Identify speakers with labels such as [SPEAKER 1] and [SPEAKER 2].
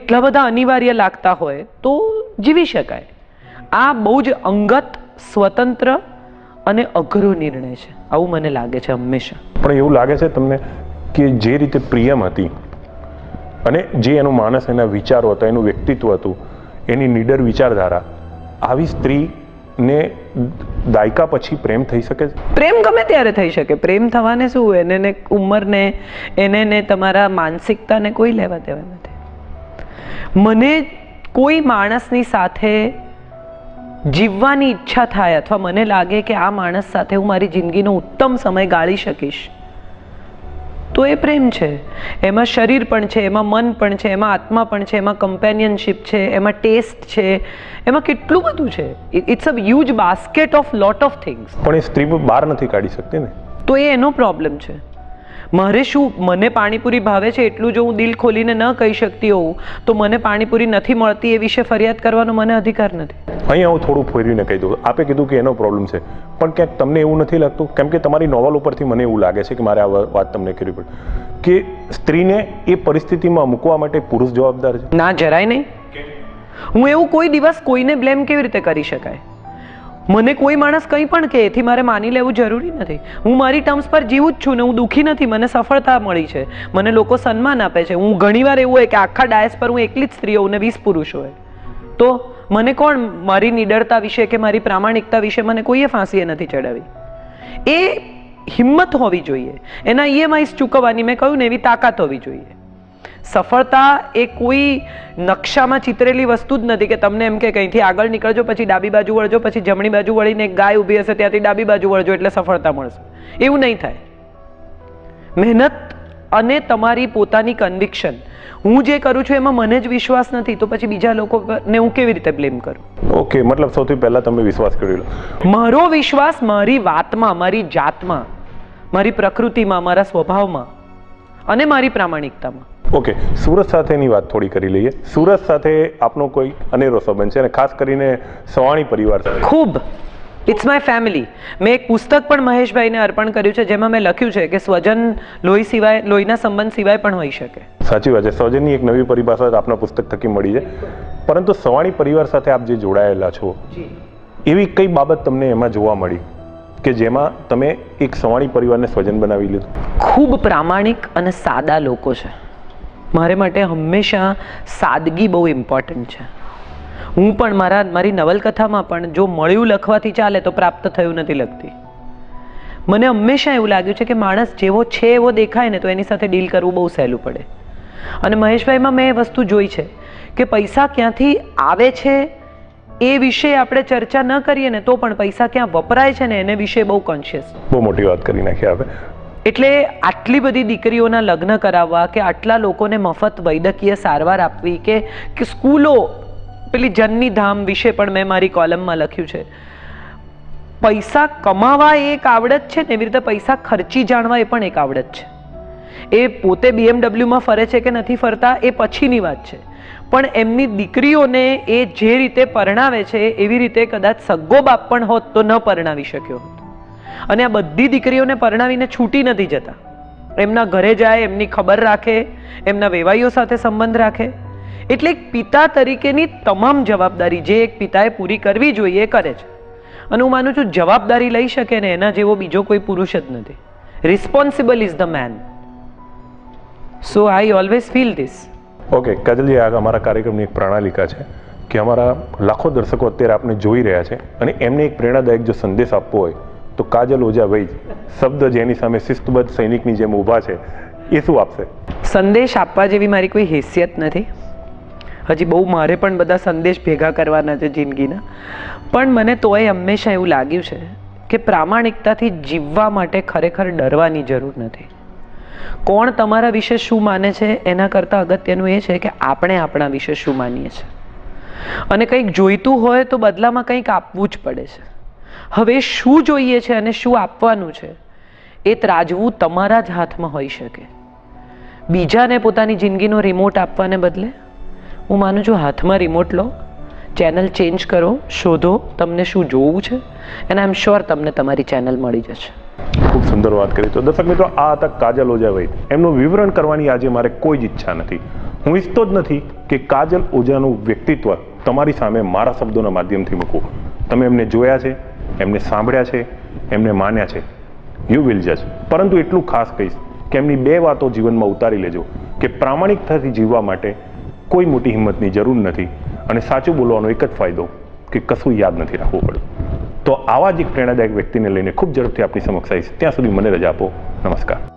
[SPEAKER 1] એટલા બધા અનિવાર્ય લાગતા હોય તો જીવી શકાય. આ બહુ જ અંગત, સ્વતંત્ર અને અઘરો નિર્ણય છે, આવું મને લાગે છે હંમેશા.
[SPEAKER 2] પણ એવું લાગે છે તમને કે જે રીતે પ્રિયમ હતી અને જે એનો માણસ, એના વિચારો હતા, એનું વ્યક્તિત્વ હતું, એની નીડર વિચારધારા, આવી સ્ત્રીને દાયકા પછી પ્રેમ થઈ શકે છે?
[SPEAKER 1] પ્રેમ ગમે ત્યારે થઈ શકે. પ્રેમ થવાને શું, એને ઉંમરને, એને તમારા માનસિકતાને કોઈ લેવા દેવા નથી. મને કોઈ માણસની સાથે જીવવાની ઈચ્છા થાય અથવા મને લાગે કે આ માણસ સાથે હું મારી જિંદગીનો ઉત્તમ સમય ગાળી શકીશ, તો એ પ્રેમ છે. એમાં શરીર પણ છે, એમાં મન પણ છે, એમાં આત્મા પણ છે, એમાં કમ્પેનિયનશિપ છે, એમાં ટેસ્ટ છે, એમાં કેટલું બધું છે. It's a huge basket of lot of things.
[SPEAKER 2] પણ એ સ્ત્રી બહાર નથી કાઢી શકતી ને,
[SPEAKER 1] તો એ એનો પ્રોબ્લેમ છે. મારે શું, મને પાણીપુરી ભાવે છે એટલું જો હું દિલ ખોલીને ન કહી શકતી હોઉં તો મને પાણીપુરી નથી મળતી એ વિશે ફરિયાદ કરવાનો મને અધિકાર નથી.
[SPEAKER 2] અહીંયા હું થોડું ફેરવીને કહી દઉં. આપે કીધું કે એનો પ્રોબ્લેમ છે, પણ ક્યાંક તમને એવું નથી લાગતું, કેમ કે તમારી નોવેલ ઉપરથી મને એવું લાગે છે કે મારે આ વાત તમને કરવી પડે, કે સ્ત્રીને એ પરિસ્થિતિમાં મૂકવા માટે પુરુષ જવાબદાર છે?
[SPEAKER 1] ના, જરાય નહીં. હું એવું કોઈ દિવસ કોઈને બ્લેમ કેવી રીતે કરી શકાય? મને કોઈ માણસ કંઈ પણ કહે એથી મારે માની લેવું જરૂરી નથી. હું મારી ટર્મ્સ પર જીવું જ છું ને હું દુઃખી નથી. મને સફળતા મળી છે, મને લોકો સન્માન આપે છે. હું ઘણીવાર એવું હોય કે આખા ડાયસ પર હું એકલી જ સ્ત્રી હોઉં ને 20 પુરુષ હોય, તો મને કોણ મારી નિડરતા વિશે કે મારી પ્રામાણિકતા વિશે મને કોઈએ ફાંસીએ નથી ચડાવી. એ હિંમત હોવી જોઈએ, એના EMIs ચૂકવવાની મેં કહ્યું ને એવી તાકાત હોવી જોઈએ. સફળતા એ કોઈ નકશામાં ચિતરેલી વસ્તુ જ નથી કે તમને એમ કે કંઈથી આગળ નીકળજો, પછી ડાબી બાજુ વળજો, પછી જમણી બાજુ વળીને એક ગાય ઊભી હશે ત્યાંથી ડાબી બાજુ વળજો એટલે સફળતા મળશે. એવું નહીં થાય. મહેનત અને તમારી પોતાની કન્વિક્શન. હું જે કરું છું એમાં મને જ વિશ્વાસ નથી તો પછી બીજા લોકોને હું કેવી રીતે બ્લેમ કરું?
[SPEAKER 2] ઓકે, મતલબ સૌથી પહેલા તમે વિશ્વાસ કરી લો.
[SPEAKER 1] મારો વિશ્વાસ મારી વાતમાં, મારી જાતમાં, મારી પ્રકૃતિમાં, મારા સ્વભાવમાં અને મારી પ્રામાણિકતામાં.
[SPEAKER 2] ઓકે, સુરત સાથેની વાત થોડી કરી લઈએ. સુરત સાથે આપનો કોઈ અનેરો સંબંધ છે અને ખાસ કરીને સવાણી પરિવાર સાથે.
[SPEAKER 1] ખૂબ. It's my family. મેં એક પુસ્તક પણ મહેશભાઈને અર્પણ કર્યું છે જેમાં મેં લખ્યું છે કે સ્વજન લોહી સિવાય, લોહીના સંબંધ સિવાય પણ હોઈ શકે.
[SPEAKER 2] સાચી વાત છે. સ્વજનની એક નવી પરિભાષા આપના પુસ્તક થકી મળી છે. પરંતુ સવાણી પરિવાર સાથે આપ જે જોડાયેલા છો, એવી કઈ બાબત તમને એમાં જોવા મળી કે જેમાં તમે એક સવાણી પરિવારને સ્વજન બનાવી લીધું?
[SPEAKER 1] ખૂબ પ્રામાણિક અને સાદા લોકો છે. મારે માટે હંમેશા સાદગી બહુ ઇમ્પોર્ટન્ટ છે. હું પણ મારી નવલકથામાં પણ જો મળ્યું લખવાથી ચાલે તો પ્રાપ્ત થયું નથી લખતી. મને હંમેશા એવું લાગ્યું છે કે માણસ જેવો છે એવો દેખાય ને તો એની સાથે ડીલ કરવું બહુ સહેલું પડે. અને મહેશભાઈમાં મેં એ વસ્તુ જોઈ છે કે પૈસા ક્યાંથી આવે છે એ વિશે આપણે ચર્ચા ન કરીએ ને તો પણ પૈસા ક્યાં વપરાય છે ને એને વિશે બહુ કોન્શિયસ.
[SPEAKER 2] બહુ મોટી વાત કરી નાખી આપે.
[SPEAKER 1] એટલે આટલી બધી દીકરીઓના લગ્ન કરાવવા કે આટલા લોકોને મફત વૈદ્યકીય સારવાર આપવી કે સ્કૂલો, પેલી જનની ધામ વિશે પણ મેં મારી કોલમમાં લખ્યું છે. પૈસા કમાવા એ એક આવડત છે ને એવી રીતે પૈસા ખર્ચી જાણવા એ પણ એક આવડત છે. એ પોતે BMWમાં ફરે છે કે નથી ફરતા એ પછીની વાત છે, પણ એમની દીકરીઓને એ જે રીતે પરણાવે છે એવી રીતે કદાચ સગ્ગો બાપ પણ હોત તો ન પરણાવી શક્યો હોત. અને આ બધી દીકરીઓને પરણાવીને છૂટી નથી જતા. એમના ઘરે જાય, એમની ખબર રાખે, એમના વેવાઈઓ સાથે સંબંધ રાખે. એટલે એક પિતા તરીકેની તમામ જવાબદારી જે એક પિતાએ પૂરી કરવી જોઈએ એ કરે છે. અને હું માનું છું જવાબદારી લઈ શકે ને એના જેવો બીજો કોઈ પુરુષ જ નથી. Responsible is the man. So I always feel this.
[SPEAKER 2] Okay કાજલજી, આ અમારા કાર્યક્રમની એક પ્રણાલિકા છે કે અમારા લાખો દર્શકો અત્યારે આપને જોઈ રહ્યા છે અને એમને એક પ્રેરણાદાયક જો સંદેશ આપવો હોય તો કાજલ ઓઝા વૈદ શબ્દ જેની સામે શિસ્તબદ્ધ સૈનિકની જેમ ઊભા છે એ શું આપશે? સંદેશ
[SPEAKER 1] આપવા જેવી મારી કોઈ હેસિયત નથી. હજી બહુ મારે પણ બધા સંદેશ ભેગા કરવાના છે જિંદગીના. પણ મને તોય હંમેશા એવું લાગ્યું છે કે પ્રામાણિકતાથી જીવવા માટે ખરેખર ડરવાની જરૂર નથી. કોણ તમારા વિશે શું માને છે એના કરતાં અગત્યનું એ છે કે આપણે આપણા વિશે શું માનીએ છીએ. અને કંઈક જોઈતું હોય તો બદલામાં કંઈક આપવું જ પડે છે. હવે શું જોઈએ છે અને શું આપવાનું છે એ ત્રાજવું તમારા જ હાથમાં હોઈ શકે. બીજાને પોતાની જિંદગીનો રિમોટ આપવાને બદલે હું માનું છું હાથમાં રિમોટ લો, ચેનલ ચેન્જ કરો, શોધો તમને શું જોવું છે અને આઈ એમ શ્યોર તમને તમારી ચેનલ મળી જશે.
[SPEAKER 2] ખૂબ સુંદર વાત કરી. તો દર્શક મિત્રો, આ હતા કાજલ ઓઝા વૈદ. એમનું વિવરણ કરવાની આજે મારે કોઈ જ ઈચ્છા નથી. હું ઈચ્છતો જ નથી કે કાજલ ઓઝાનું વ્યક્તિત્વ તમારી સામે મારા શબ્દોના માધ્યમથી મૂકું. તમે એમને જોયા છે, એમને સાંભળ્યા છે, એમને માન્યા છે. યુ વિલ જજ. પરંતુ એટલું ખાસ કહીશ કે એમની 2 વાતો જીવનમાં ઉતારી લેજો કે પ્રામાણિકતાથી જીવવા માટે કોઈ મોટી હિંમતની જરૂર નથી અને સાચું બોલવાનો એક જ ફાયદો કે કશું યાદ નથી રાખવું પડતું. તો આવા જ એક પ્રેરણાદાયક વ્યક્તિને લઈને ખૂબ ઝડપથી આપની સમક્ષ આવીશ. ત્યાં સુધી મને રજા આપો. નમસ્કાર.